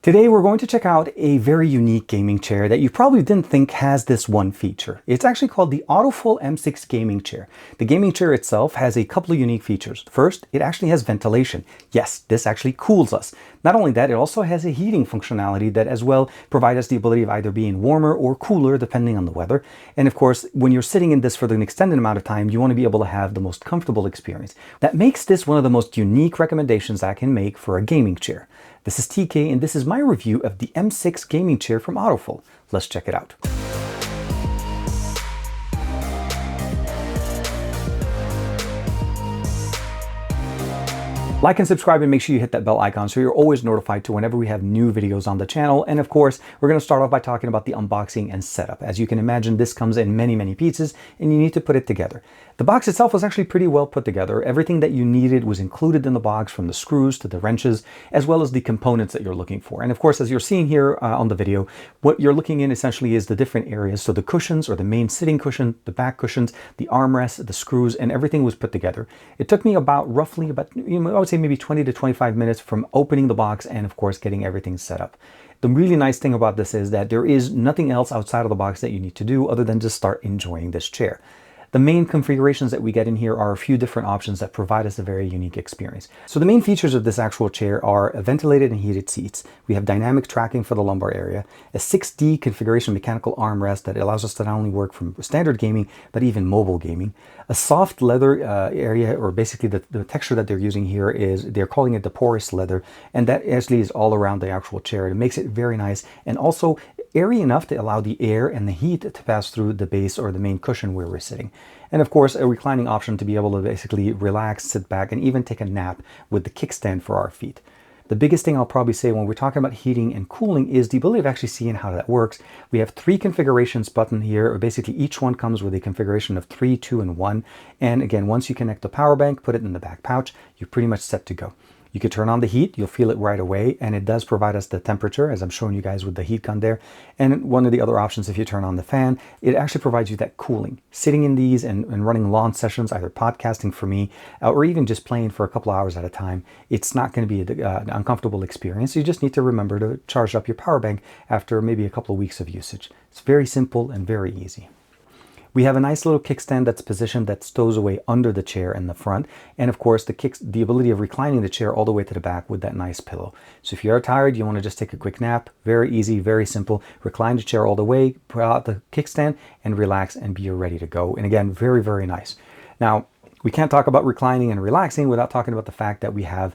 Today we're going to check out a very unique gaming chair that you probably didn't think has this one feature. It's actually called the AutoFull M6 gaming chair. The gaming chair itself has a couple of unique features. First, it actually has ventilation. Yes, this actually cools us. Not only that, it also has a heating functionality that as well provides us the ability of either being warmer or cooler depending on the weather. And of course, when you're sitting in this for an extended amount of time, you want to be able to have the most comfortable experience. That makes this one of the most unique recommendations I can make for a gaming chair. This is TK and this is my review of the M6 gaming chair from AutoFull. Let's check it out. Like and subscribe and make sure you hit that bell icon so you're always notified to whenever we have new videos on the channel. And of course, we're going to start off by talking about the unboxing and setup. As you can imagine, this comes in many pieces and you need to put it together. The box itself was actually pretty well put together. Everything that you needed was included in the box, from the screws to the wrenches, as well as the components that you're looking for. And of course, as you're seeing here on the video, what you're looking in essentially is the different areas. So the cushions, or the main sitting cushion, the back cushions, the armrests, the screws, and everything was put together. It took me roughly about, I would say maybe 20 to 25 minutes from opening the box and of course getting everything set up. The really nice thing about this is that there is nothing else outside of the box that you need to do other than just start enjoying this chair. The main configurations that we get in here are a few different options that provide us a very unique experience. So the main features of this actual chair are ventilated and heated seats. We have dynamic tracking for the lumbar area, a 6D configuration mechanical armrest that allows us to not only work from standard gaming, but even mobile gaming. A soft leather area, or basically the texture that they're using here is, they're calling it the porous leather, and that actually is all around the actual chair. It makes it very nice and also airy enough to allow the air and the heat to pass through the base or the main cushion where we're sitting. And of course, a reclining option to be able to basically relax, sit back, and even take a nap with the kickstand for our feet. The biggest thing I'll probably say when we're talking about heating and cooling is the ability of actually seeing how that works. We have 3 configurations button here, or basically each one comes with a configuration of 3, 2, and 1. And again, once you connect the power bank, put it in the back pouch, you're pretty much set to go. You can turn on the heat, you'll feel it right away, and it does provide us the temperature, as I'm showing you guys with the heat gun there. And one of the other options, if you turn on the fan, it actually provides you that cooling. Sitting in these and running long sessions, either podcasting for me, or even just playing for a couple hours at a time, it's not going to be an uncomfortable experience. You just need to remember to charge up your power bank after maybe a couple of weeks of usage. It's very simple and very easy. We have a nice little kickstand that's positioned that stows away under the chair in the front. And of course, the ability of reclining the chair all the way to the back with that nice pillow. So if you're tired, you want to just take a quick nap, very easy, very simple. Recline the chair all the way, pull out the kickstand and relax and be ready to go. And again, very nice. Now, we can't talk about reclining and relaxing without talking about the fact that we have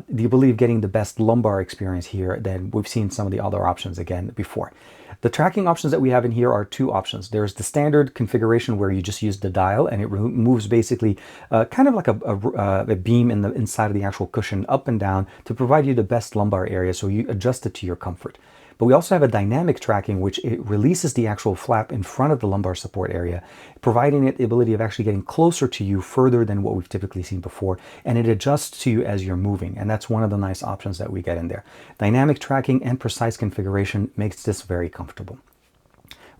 the ability of getting the best lumbar experience here than we've seen some of the other options again before. The tracking options that we have in here are 2 options. There's the standard configuration where you just use the dial and it moves basically kind of like a beam in the inside of the actual cushion up and down to provide you the best lumbar area, so you adjust it to your comfort. But we also have a dynamic tracking, which it releases the actual flap in front of the lumbar support area, providing it the ability of actually getting closer to you further than what we've typically seen before. And it adjusts to you as you're moving. And that's one of the nice options that we get in there. Dynamic tracking and precise configuration makes this very comfortable.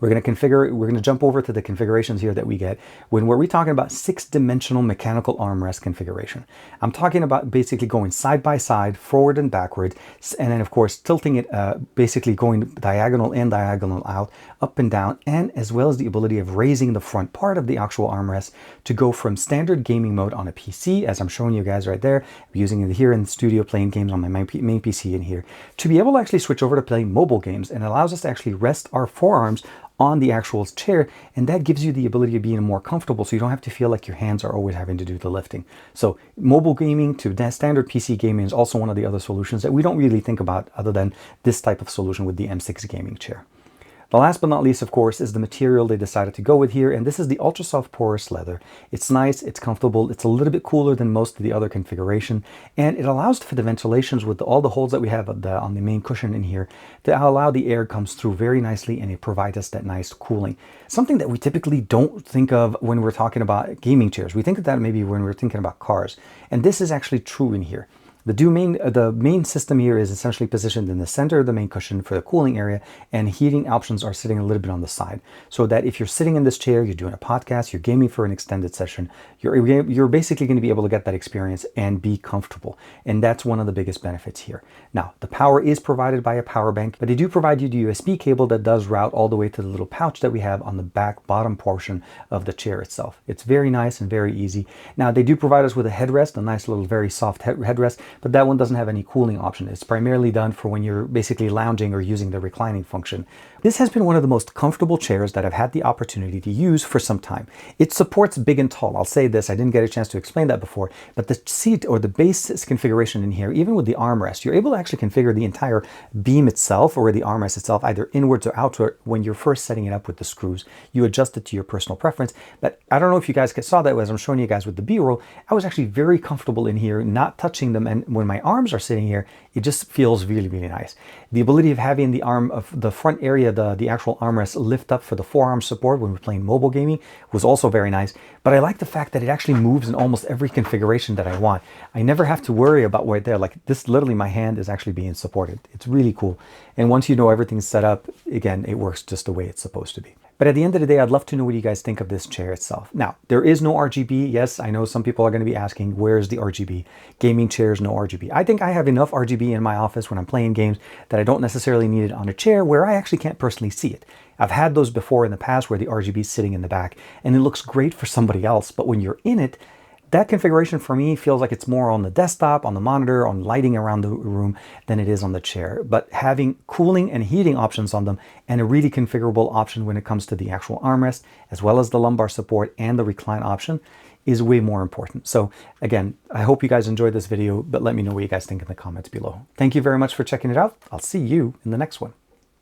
We're going to jump over to the configurations here that we get when we're talking about 6-dimensional mechanical armrest configuration. I'm talking about basically going side by side, forward and backward, and then of course tilting it, basically going diagonal and diagonal out, up and down, and as well as the ability of raising the front part of the actual armrest to go from standard gaming mode on a PC, as I'm showing you guys right there. I'm using it here in the studio playing games on my main PC in here, to be able to actually switch over to play mobile games, and allows us to actually rest our forearms on the actual chair, and that gives you the ability of being more comfortable, so you don't have to feel like your hands are always having to do the lifting. So mobile gaming to standard PC gaming is also one of the other solutions that we don't really think about other than this type of solution with the M6 gaming chair. The last but not least, of course, is the material they decided to go with here, and this is the ultra soft porous leather. It's nice, it's comfortable, it's a little bit cooler than most of the other configuration, and it allows for the ventilations with all the holes that we have on the main cushion in here to allow the air comes through very nicely, and it provides us that nice cooling. Something that we typically don't think of when we're talking about gaming chairs. We think of that maybe when we're thinking about cars, and this is actually true in here. The main system here is essentially positioned in the center of the main cushion for the cooling area, and heating options are sitting a little bit on the side, so that if you're sitting in this chair, you're doing a podcast, you're gaming for an extended session, you're basically going to be able to get that experience and be comfortable. And that's one of the biggest benefits here. Now, the power is provided by a power bank, but they do provide you the USB cable that does route all the way to the little pouch that we have on the back bottom portion of the chair itself. It's very nice and very easy. Now, they do provide us with a headrest, a nice little very soft headrest, but that one doesn't have any cooling option. It's primarily done for when you're basically lounging or using the reclining function. This has been one of the most comfortable chairs that I've had the opportunity to use for some time. It supports big and tall. I'll say this, I didn't get a chance to explain that before, but the seat or the base configuration in here, even with the armrest, you're able to actually configure the entire beam itself or the armrest itself either inwards or outward when you're first setting it up with the screws. You adjust it to your personal preference, but I don't know if you guys saw that as I'm showing you guys with the B-roll. I was actually very comfortable in here, not touching them, and when my arms are sitting here, it just feels really, really nice. The ability of having the arm of the front area, the actual armrest lift up for the forearm support when we're playing mobile gaming was also very nice. But I like the fact that it actually moves in almost every configuration that I want. I never have to worry about where there. Like this, literally my hand is actually being supported. It's really cool. And once you know everything's set up, again, it works just the way it's supposed to be. But at the end of the day, I'd love to know what you guys think of this chair itself. Now, there is no RGB. Yes, I know some people are going to be asking, where's the RGB? Gaming chairs, no RGB. I think I have enough RGB in my office when I'm playing games that I don't necessarily need it on a chair where I actually can't personally see it. I've had those before in the past where the RGB is sitting in the back and it looks great for somebody else, but when you're in it, that configuration for me feels like it's more on the desktop, on the monitor, on lighting around the room than it is on the chair. But having cooling and heating options on them and a really configurable option when it comes to the actual armrest, as well as the lumbar support and the recline option, is way more important. So again, I hope you guys enjoyed this video, but let me know what you guys think in the comments below. Thank you very much for checking it out. I'll see you in the next one.